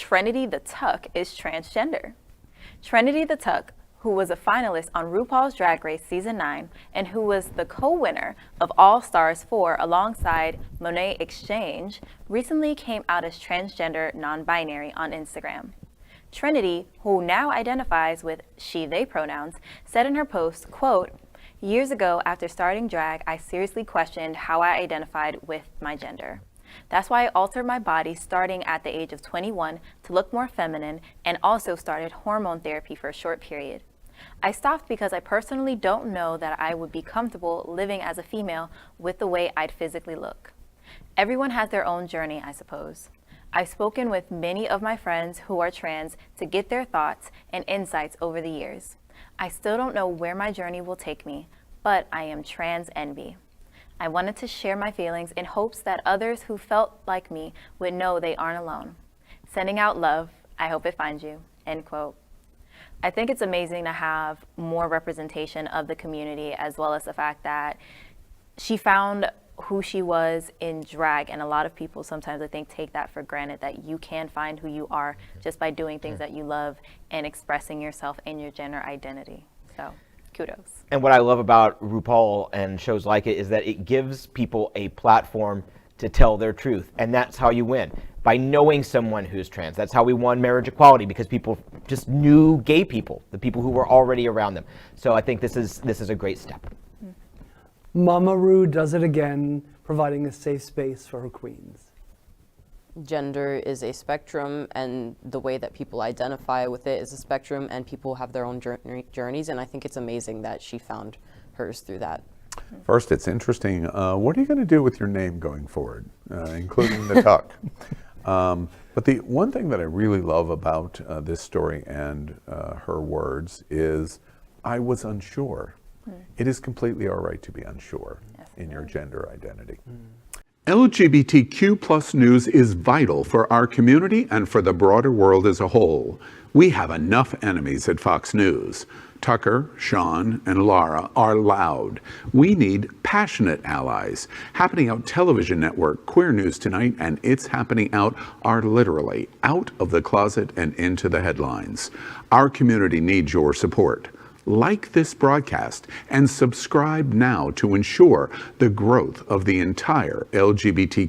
Trinity the Tuck is transgender. Trinity the Tuck, who was a finalist on RuPaul's Drag Race Season 9 and who was the co-winner of All Stars 4 alongside Monet Exchange, recently came out as transgender non-binary on Instagram. Trinity, who now identifies with she/they pronouns, said in her post, quote, "Years ago, after starting drag, I seriously questioned how I identified with my gender. That's why I altered my body starting at the age of 21 to look more feminine and also started hormone therapy for a short period. I stopped because I personally don't know that I would be comfortable living as a female with the way I'd physically look. Everyone has their own journey, I suppose. I've spoken with many of my friends who are trans to get their thoughts and insights over the years. I still don't know where my journey will take me, but I am trans envy. I wanted to share my feelings in hopes that others who felt like me would know they aren't alone. Sending out love. I hope it finds you." End quote. I think it's amazing to have more representation of the community, as well as the fact that she found who she was in drag, and a lot of people sometimes I think take that for granted, that you can find who you are just by doing things that you love and expressing yourself and your gender identity. So kudos. And what I love about RuPaul and shows like it is that it gives people a platform to tell their truth, and that's how you win, by knowing someone who's trans. That's how we won marriage equality, because people just knew gay people, the people who were already around them. So I think this is a great step. Mama Ru does it again, providing a safe space for her queens. Gender is a spectrum, and the way that people identify with it is a spectrum, and people have their own journeys, and I think it's amazing that she found hers through that. First, it's interesting. What are you going to do with your name going forward, including the tuck? But the one thing that I really love about this story and her words is, I was unsure. It is completely all right to be unsure in your gender identity. LGBTQ plus news is vital for our community and for the broader world as a whole. We have enough enemies at Fox News. Tucker, Sean, and Laura are loud. We need passionate allies. Happening Out Television Network, Queer News Tonight, and It's Happening Out are literally out of the closet and into the headlines. Our community needs your support. Like this broadcast and subscribe now to ensure the growth of the entire LGBTQ